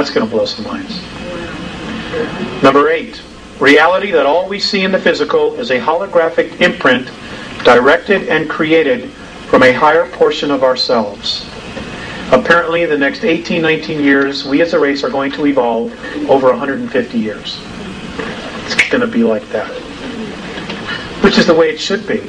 That's going to blow some minds. Number 8. Reality that all we see in the physical is a holographic imprint directed and created from a higher portion of ourselves. Apparently, in the next 18, 19 years, we as a race are going to evolve over 150 years. It's going to be like that. Which is the way it should be.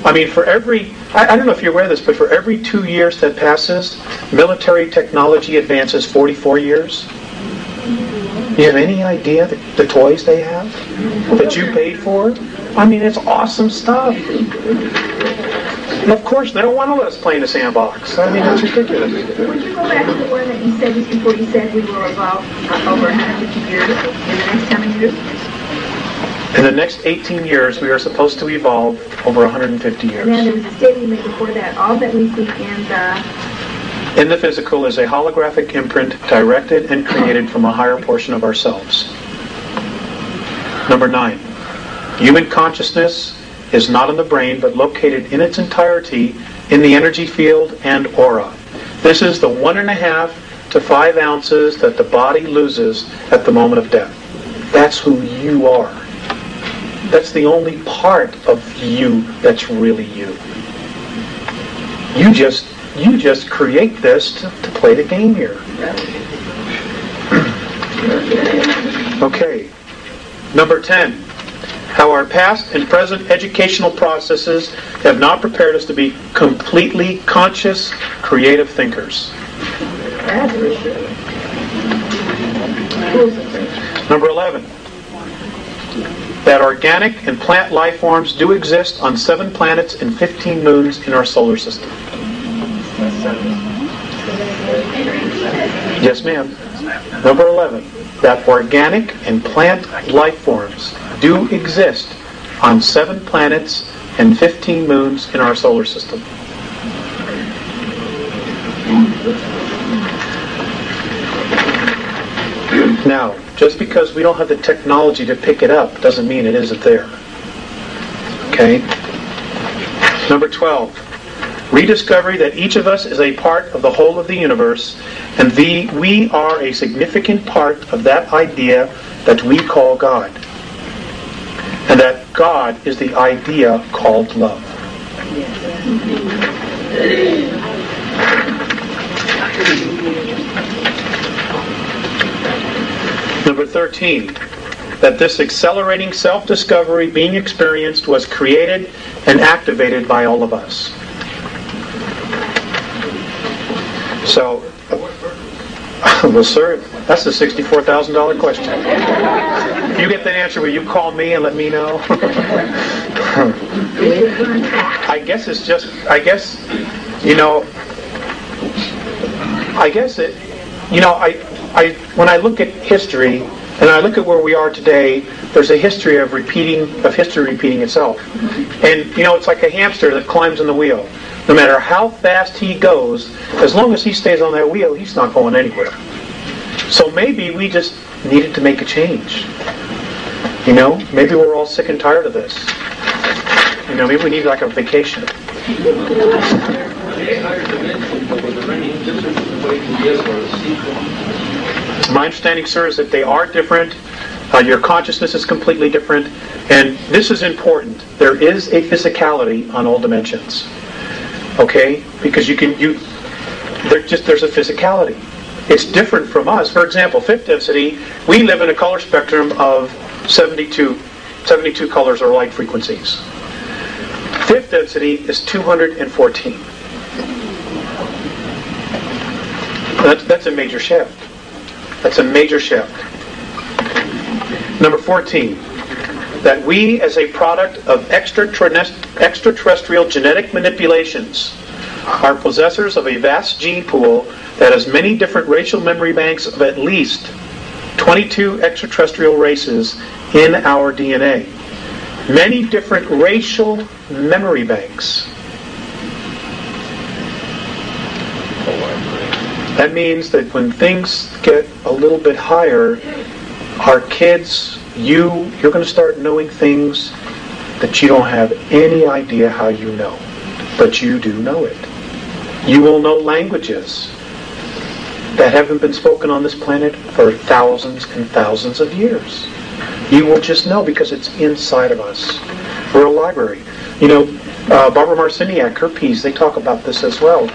I mean, for every, I don't know if you're aware of this, but for every 2 years that passes, military technology advances 44 years. Do you have any idea the toys they have that you paid for? I mean, it's awesome stuff. And of course, they don't want to let us play in the sandbox. I mean, that's ridiculous. Would you go back to the one that you said just before you said we will evolve over 150 years in the next how many years? In the next 18 years, we are supposed to evolve over 150 years. And then there was a statement you made before that. All that we see in the physical is a holographic imprint directed and created from a higher portion of ourselves. Number 9. Human consciousness is not in the brain, but located in its entirety in the energy field and aura. This is the 1.5 to 5 ounces that the body loses at the moment of death. That's who you are. That's the only part of you that's really you. You just create this to play the game here. Okay. Number 10. How our past and present educational processes have not prepared us to be completely conscious, creative thinkers. Number 11. That organic and plant life forms do exist on 7 planets and 15 moons in our solar system. Yes, ma'am. Number 11. That organic and plant life forms do exist on 7 planets and 15 moons in our solar system. Now, just because we don't have the technology to pick it up doesn't mean it isn't there. Okay? Number 12. Rediscovery that each of us is a part of the whole of the universe, and we are a significant part of that idea that we call God. And that God is the idea called love. Number 13. That this accelerating self-discovery being experienced was created and activated by all of us. So, well, sir, that's the $64,000 question. If you get that answer, will you call me and let me know? I guess when I look at history and I look at where we are today, there's a history of history repeating itself. And it's like a hamster that climbs on the wheel. No matter how fast he goes, as long as he stays on that wheel, he's not going anywhere. So maybe we just needed to make a change. Maybe we're all sick and tired of this. Maybe we need like a vacation. My understanding, sir, is that they are different. Your consciousness is completely different. And this is important. There is a physicality on all dimensions. Okay? Because there's a physicality. It's different from us. For example, fifth density, we live in a color spectrum of 72 colors or light frequencies. Fifth density is 214. That's a major shift. That's a major shift. Number 14. That we, as a product of extraterrestrial genetic manipulations, are possessors of a vast gene pool that has many different racial memory banks of at least 22 extraterrestrial races in our DNA. Many different racial memory banks. That means that when things get a little bit higher, our kids, you're going to start knowing things that you don't have any idea how you know. But you do know it. You will know languages that haven't been spoken on this planet for thousands and thousands of years. You will just know because it's inside of us. We're a library. You know, Barbara Marciniak, her piece, they talk about this as well.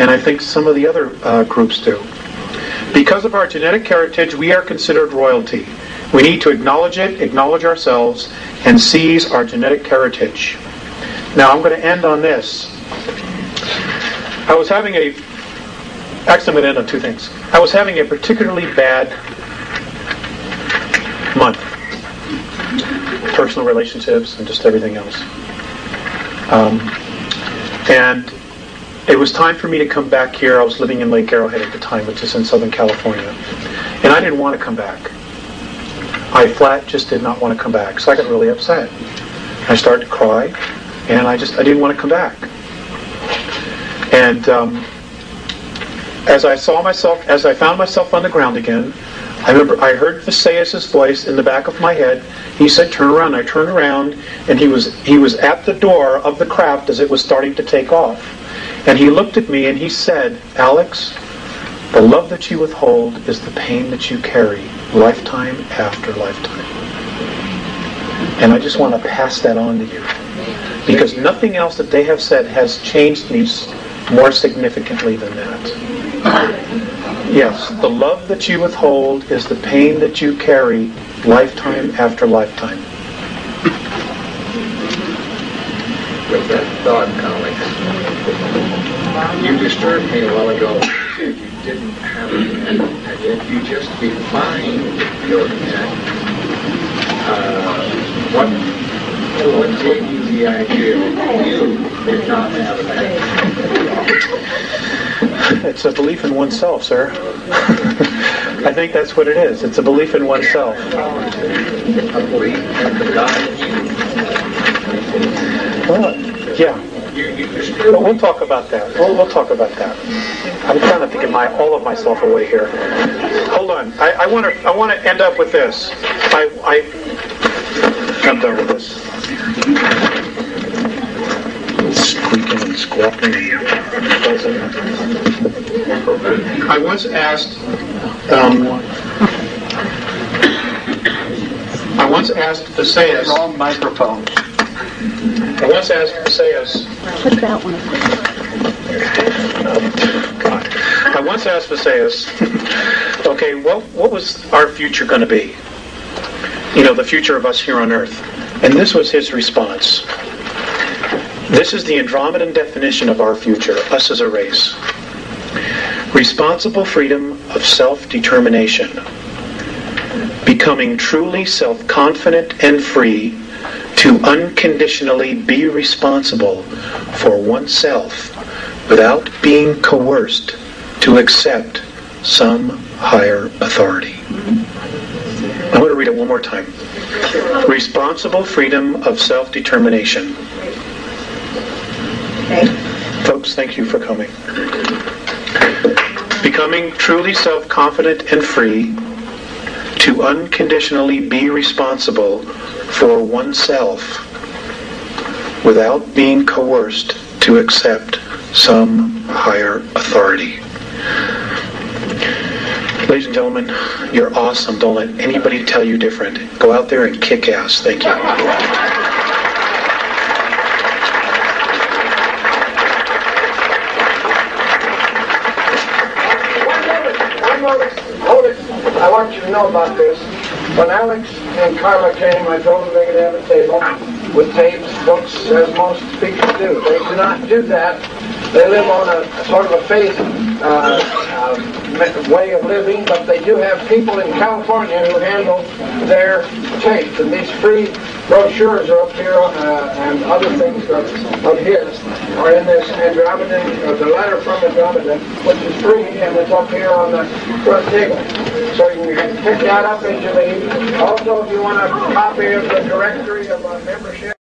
And I think some of the other groups do. Because of our genetic heritage, we are considered royalty. We need to acknowledge it, acknowledge ourselves, and seize our genetic heritage. Now, I'm going to end on this. I was having actually, I'm going to end on two things. I was having a particularly bad month. Personal relationships and just everything else. And it was time for me to come back here. I was living in Lake Arrowhead at the time, which is in Southern California. And I didn't want to come back. I flat just did not want to come back. So I got really upset. I started to cry, and I didn't want to come back. And as I found myself on the ground again, I remember I heard Visayas' voice in the back of my head. He said, "Turn around." I turned around, and he was at the door of the craft as it was starting to take off. And he looked at me and he said, "Alex, the love that you withhold is the pain that you carry, lifetime after lifetime." And I just want to pass that on to you. Because nothing else that they have said has changed me more significantly than that. Yes, the love that you withhold is the pain that you carry, lifetime after lifetime. With that thought, Alex, you disturbed me a while ago. You said you didn't have an intent, and yet you just defined your intent. What gave you the idea that you did not have an intent? It's a belief in oneself, sir. I think that's what it is. It's a belief in oneself. A belief in the God in you. Well, yeah. But we'll talk about that. We'll talk about that. I'm trying to get all of myself away here. Hold on. I want to end up with this. I'm done with this. Squeaking and squawking. I once asked Visayas. Wrong microphone. I once asked Visayas. Put that one God. I once asked Visayas, okay, what was our future going to be? You know, the future of us here on Earth. And this was his response. This is the Andromedan definition of our future, us as a race. Responsible freedom of self-determination. Becoming truly self-confident and free to unconditionally be responsible for oneself without being coerced to accept some higher authority. I'm going to read it one more time. Responsible freedom of self-determination. Folks, thank you for coming. Becoming truly self-confident and free to unconditionally be responsible for oneself without being coerced to accept some higher authority. Ladies and gentlemen, you're awesome. Don't let anybody tell you different. Go out there and kick ass. Thank you. I want you to know about this. When Alex and Carla came, I told them they could have a table with tapes, books, as most speakers do. They do not do that. They live on a sort of a faith way of living, but they do have people in California who handle their tapes. And these free brochures are up here, and other things of his are in this Andromedan, the letter from Andromedan, which is free, and it's up here on the front table. So you can pick that up as you leave. Also, if you want a copy of the directory of membership.